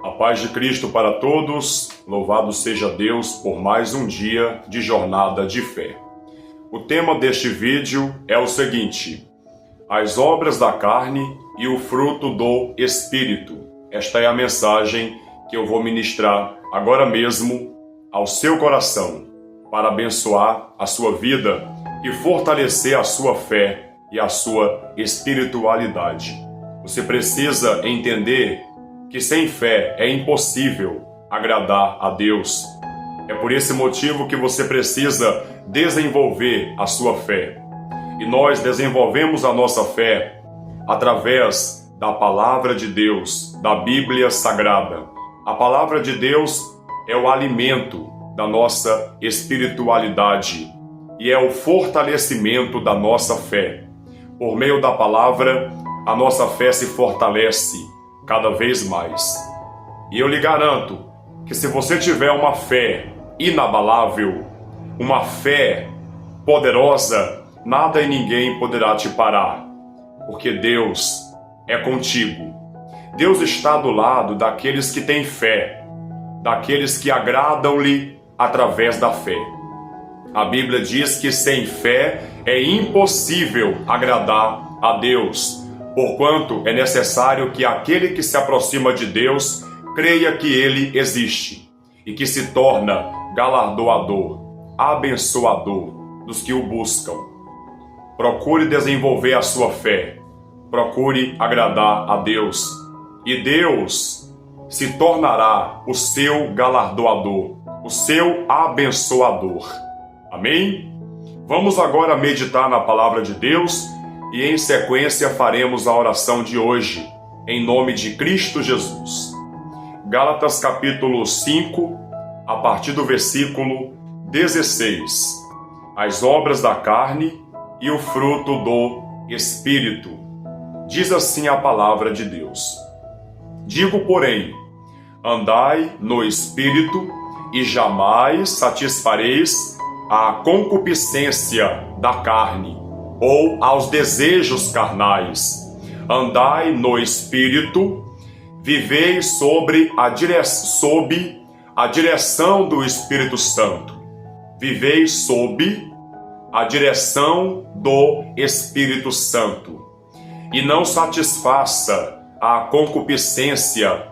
A paz de Cristo para todos, louvado seja Deus por mais um dia de jornada de fé. O tema deste vídeo é o seguinte: as obras da carne e o fruto do Espírito. Esta é a mensagem que eu vou ministrar agora mesmo ao seu coração, para abençoar a sua vida e fortalecer a sua fé e a sua espiritualidade. Você precisa entender que sem fé é impossível agradar a Deus. É por esse motivo que você precisa desenvolver a sua fé. E nós desenvolvemos a nossa fé através da Palavra de Deus, da Bíblia Sagrada. A Palavra de Deus é o alimento da nossa espiritualidade e é o fortalecimento da nossa fé. Por meio da Palavra, a nossa fé se fortalece cada vez mais. E eu lhe garanto que se você tiver uma fé inabalável, uma fé poderosa, nada e ninguém poderá te parar, porque Deus é contigo. Deus está do lado daqueles que têm fé, daqueles que agradam-lhe através da fé. A Bíblia diz que sem fé é impossível agradar a Deus, porquanto é necessário que aquele que se aproxima de Deus creia que Ele existe e que se torna galardoador, abençoador dos que o buscam. Procure desenvolver a sua fé, procure agradar a Deus, e Deus se tornará o seu galardoador, o seu abençoador. Amém? Vamos agora meditar na palavra de Deus e em sequência faremos a oração de hoje, em nome de Cristo Jesus. Gálatas capítulo 5, a partir do versículo 16. As obras da carne e o fruto do Espírito. Diz assim a palavra de Deus: digo, porém, andai no Espírito e jamais satisfareis a concupiscência da carne, ou aos desejos carnais. Andai no Espírito, vivei sob a direção do Espírito Santo. Vivei sob a direção do Espírito Santo. E não satisfaça a concupiscência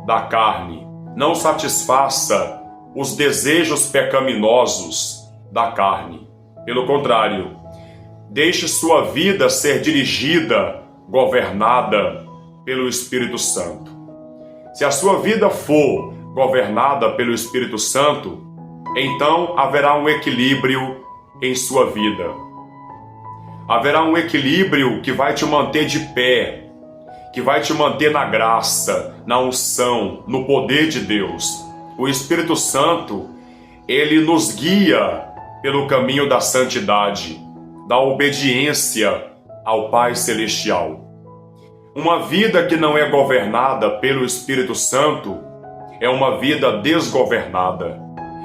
da carne. Não satisfaça os desejos pecaminosos da carne. Pelo contrário, deixe sua vida ser dirigida, governada pelo Espírito Santo. Se a sua vida for governada pelo Espírito Santo, então haverá um equilíbrio em sua vida. Haverá um equilíbrio que vai te manter de pé, que vai te manter na graça, na unção, no poder de Deus. O Espírito Santo, ele nos guia pelo caminho da santidade, da obediência ao Pai Celestial. Uma vida que não é governada pelo Espírito Santo é uma vida desgovernada,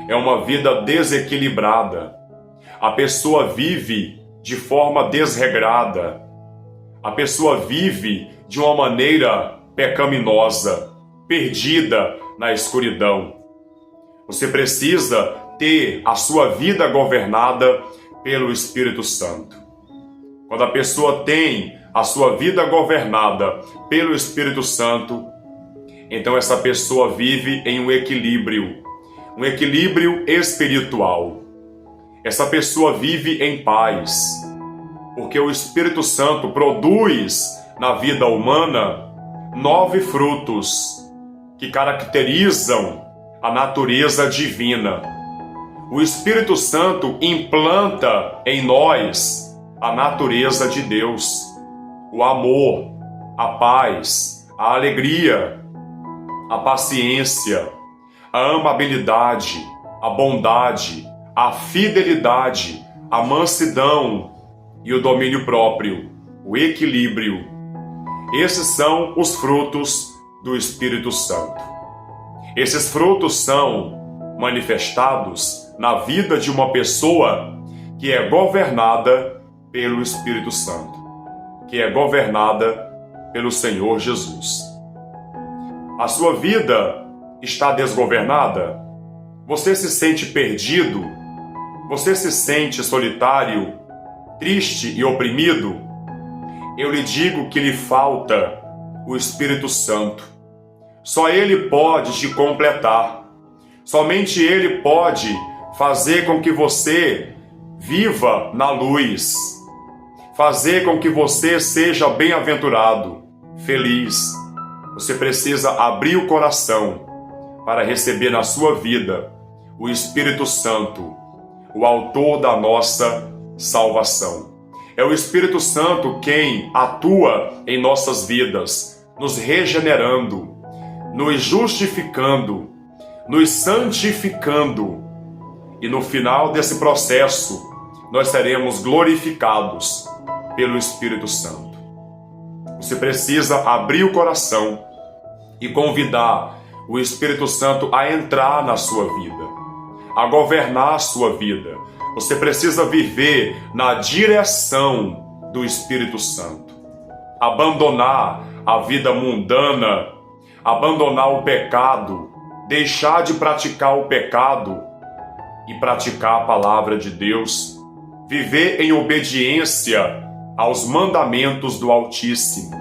é uma vida desequilibrada. A pessoa vive de forma desregrada, a pessoa vive de uma maneira pecaminosa, perdida na escuridão. Você precisa ter a sua vida governada pelo Espírito Santo. Quando a pessoa tem a sua vida governada pelo Espírito Santo, então essa pessoa vive em um equilíbrio espiritual. Essa pessoa vive em paz, porque o Espírito Santo produz na vida humana 9 frutos que caracterizam a natureza divina. O Espírito Santo implanta em nós a natureza de Deus, o amor, a paz, a alegria, a paciência, a amabilidade, a bondade, a fidelidade, a mansidão e o domínio próprio, o equilíbrio. Esses são os frutos do Espírito Santo. Esses frutos são manifestados na vida de uma pessoa que é governada pelo Espírito Santo, que é governada pelo Senhor Jesus. A sua vida está desgovernada? Você se sente perdido? Você se sente solitário, triste e oprimido? Eu lhe digo que lhe falta o Espírito Santo. Só Ele pode te completar. Somente Ele pode fazer com que você viva na luz. Fazer com que você seja bem-aventurado, feliz. Você precisa abrir o coração para receber na sua vida o Espírito Santo, o autor da nossa salvação. É o Espírito Santo quem atua em nossas vidas, nos regenerando, nos justificando, nos santificando. E no final desse processo, nós seremos glorificados pelo Espírito Santo. Você precisa abrir o coração e convidar o Espírito Santo a entrar na sua vida, a governar a sua vida. Você precisa viver na direção do Espírito Santo. Abandonar a vida mundana, abandonar o pecado, deixar de praticar o pecado e praticar a palavra de Deus. Viver em obediência aos mandamentos do Altíssimo,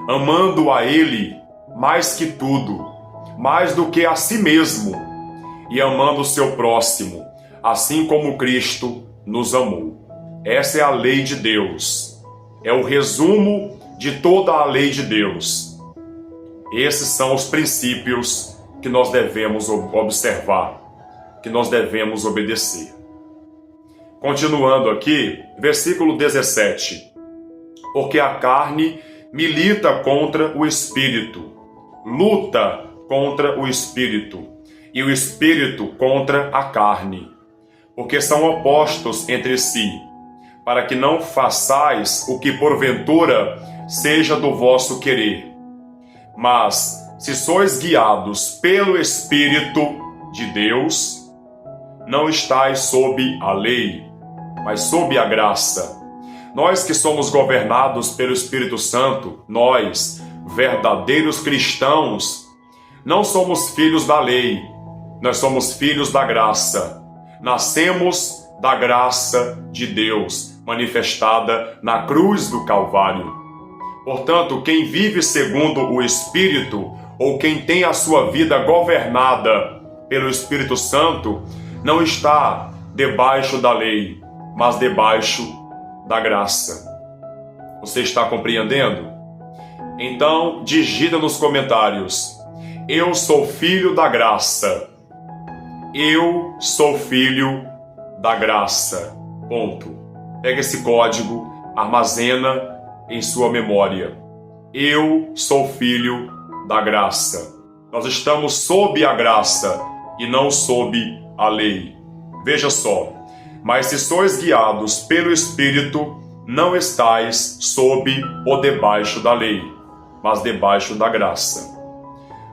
amando a Ele mais que tudo, mais do que a si mesmo, e amando o seu próximo, assim como Cristo nos amou. Essa é a lei de Deus. É o resumo de toda a lei de Deus. Esses são os princípios que nós devemos observar, que nós devemos obedecer. Continuando aqui, versículo 17. Porque a carne milita contra o Espírito, luta contra o Espírito, e o Espírito contra a carne, porque são opostos entre si, para que não façais o que porventura seja do vosso querer. Mas, se sois guiados pelo Espírito de Deus, não estáis sob a lei, mas sob a graça. Nós que somos governados pelo Espírito Santo, nós, verdadeiros cristãos, não somos filhos da lei, nós somos filhos da graça. Nascemos da graça de Deus, manifestada na cruz do Calvário. Portanto, quem vive segundo o Espírito, ou quem tem a sua vida governada pelo Espírito Santo, não está debaixo da lei, mas debaixo da graça. Você está compreendendo? Então, digita nos comentários: eu sou filho da graça. Eu sou filho da graça. Ponto. Pega esse código, armazena em sua memória. Eu sou filho da graça. Nós estamos sob a graça e não sob a lei. Veja só. Mas se sois guiados pelo Espírito, não estais sob ou debaixo da lei, mas debaixo da graça.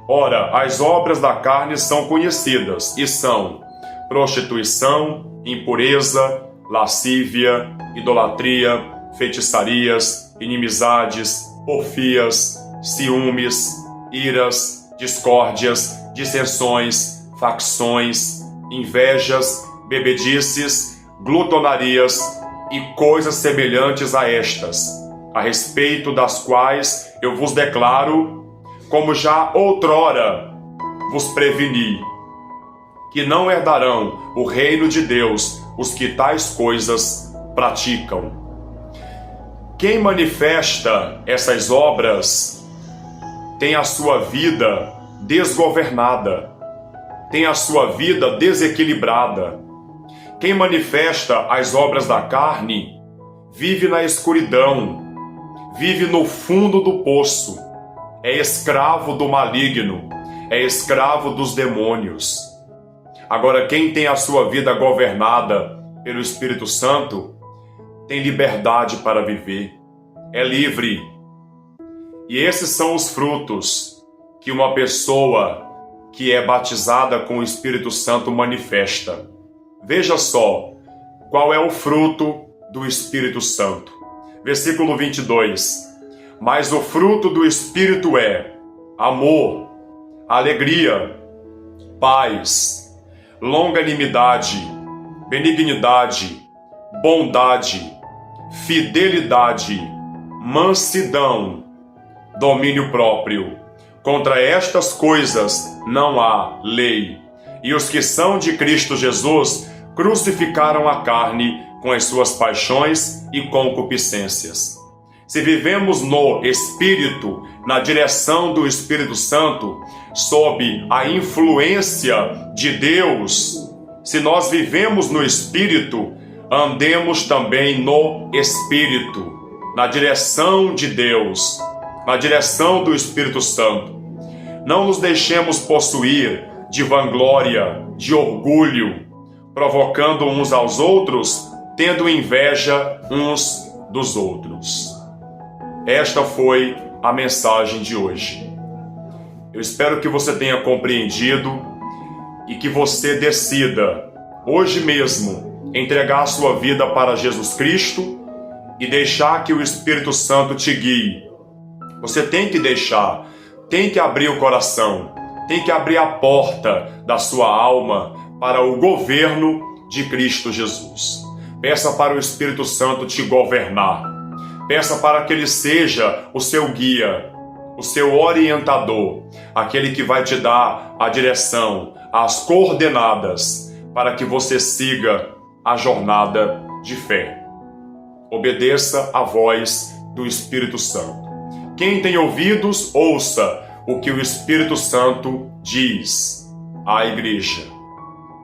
Ora, as obras da carne são conhecidas, e são prostituição, impureza, lascívia, idolatria, feitiçarias, inimizades, porfias, ciúmes, iras, discórdias, dissensões, facções, invejas, bebedices, glutonarias e coisas semelhantes a estas, a respeito das quais eu vos declaro, como já outrora vos preveni, que não herdarão o reino de Deus os que tais coisas praticam. Quem manifesta essas obras tem a sua vida desgovernada, tem a sua vida desequilibrada. Quem manifesta as obras da carne vive na escuridão, vive no fundo do poço, é escravo do maligno, é escravo dos demônios. Agora, quem tem a sua vida governada pelo Espírito Santo tem liberdade para viver, é livre. E esses são os frutos que uma pessoa que é batizada com o Espírito Santo manifesta. Veja só qual é o fruto do Espírito Santo. Versículo 22. Mas o fruto do Espírito é amor, alegria, paz, longanimidade, benignidade, bondade, fidelidade, mansidão, domínio próprio. Contra estas coisas não há lei. E os que são de Cristo Jesus crucificaram a carne com as suas paixões e concupiscências. Se vivemos no Espírito, na direção do Espírito Santo, sob a influência de Deus, se nós vivemos no Espírito, andemos também no Espírito, na direção de Deus, na direção do Espírito Santo. Não nos deixemos possuir de vanglória, de orgulho, provocando uns aos outros, tendo inveja uns dos outros. Esta foi a mensagem de hoje. Eu espero que você tenha compreendido e que você decida, hoje mesmo, entregar a sua vida para Jesus Cristo e deixar que o Espírito Santo te guie. Você tem que deixar, tem que abrir o coração, tem que abrir a porta da sua alma para o governo de Cristo Jesus. Peça para o Espírito Santo te governar. Peça para que Ele seja o seu guia, o seu orientador, aquele que vai te dar a direção, as coordenadas, para que você siga a jornada de fé. Obedeça à voz do Espírito Santo. Quem tem ouvidos, ouça o que o Espírito Santo diz à igreja.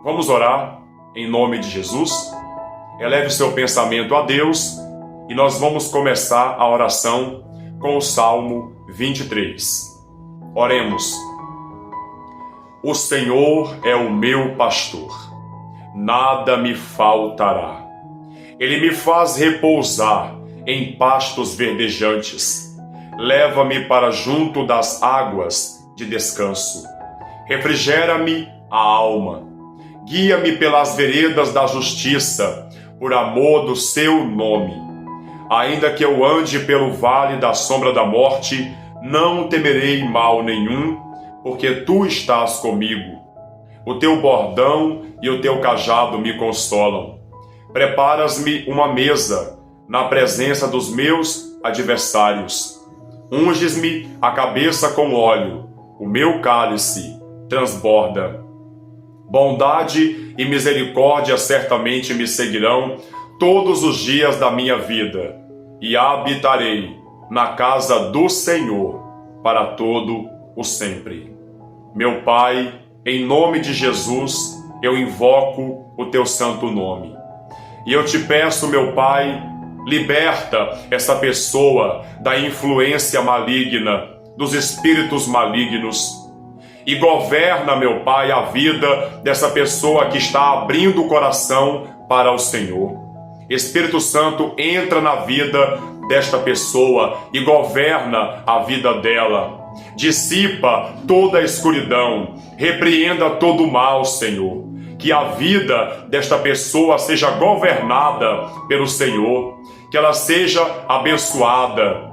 Vamos orar em nome de Jesus? Eleve seu pensamento a Deus e nós vamos começar a oração com o Salmo 23. Oremos. O Senhor é o meu pastor, nada me faltará. Ele me faz repousar em pastos verdejantes. Leva-me para junto das águas de descanso. Refrigera-me a alma. Guia-me pelas veredas da justiça, por amor do seu nome. Ainda que eu ande pelo vale da sombra da morte, não temerei mal nenhum, porque tu estás comigo. O teu bordão e o teu cajado me consolam. Preparas-me uma mesa na presença dos meus adversários. Unges-me a cabeça com óleo, o meu cálice transborda. Bondade e misericórdia certamente me seguirão todos os dias da minha vida, e habitarei na casa do Senhor para todo o sempre. Meu Pai, em nome de Jesus, eu invoco o teu santo nome. E eu te peço, meu Pai, liberta essa pessoa da influência maligna, dos espíritos malignos. E governa, meu Pai, a vida dessa pessoa que está abrindo o coração para o Senhor. Espírito Santo, entra na vida desta pessoa e governa a vida dela. Dissipa toda a escuridão, repreenda todo o mal, Senhor. Que a vida desta pessoa seja governada pelo Senhor, que ela seja abençoada,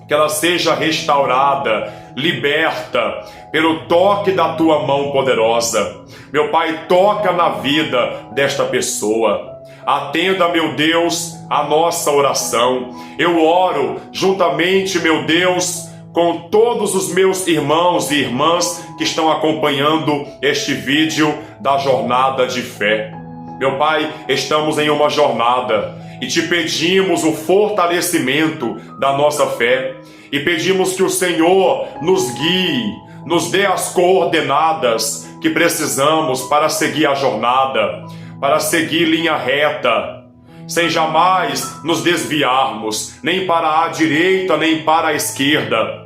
que ela seja restaurada, liberta pelo toque da tua mão poderosa. Meu Pai, toca na vida desta pessoa. Atenda, meu Deus, a nossa oração. Eu oro juntamente, meu Deus, com todos os meus irmãos e irmãs que estão acompanhando este vídeo da jornada de fé. Meu Pai, estamos em uma jornada e te pedimos o fortalecimento da nossa fé e pedimos que o Senhor nos guie, nos dê as coordenadas que precisamos para seguir a jornada, para seguir linha reta, sem jamais nos desviarmos, nem para a direita, nem para a esquerda,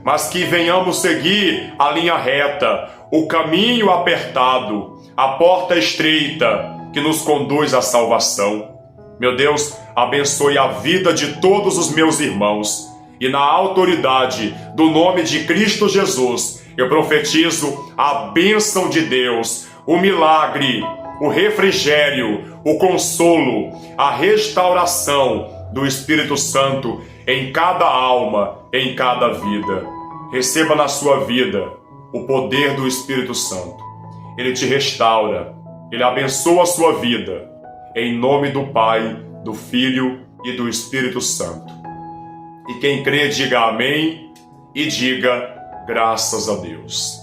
mas que venhamos seguir a linha reta, o caminho apertado, a porta estreita que nos conduz à salvação. Meu Deus, abençoe a vida de todos os meus irmãos e na autoridade do nome de Cristo Jesus, eu profetizo a bênção de Deus, o milagre, o refrigério, o consolo, a restauração do Espírito Santo em cada alma, em cada vida. Receba na sua vida o poder do Espírito Santo. Ele te restaura, ele abençoa a sua vida, em nome do Pai, do Filho e do Espírito Santo. E quem crê, diga amém e diga graças a Deus.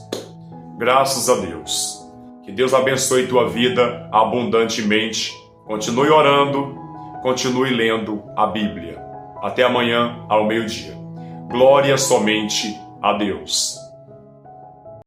Graças a Deus. Que Deus abençoe tua vida abundantemente. Continue orando, continue lendo a Bíblia. Até amanhã, ao meio-dia. Glória somente a Deus.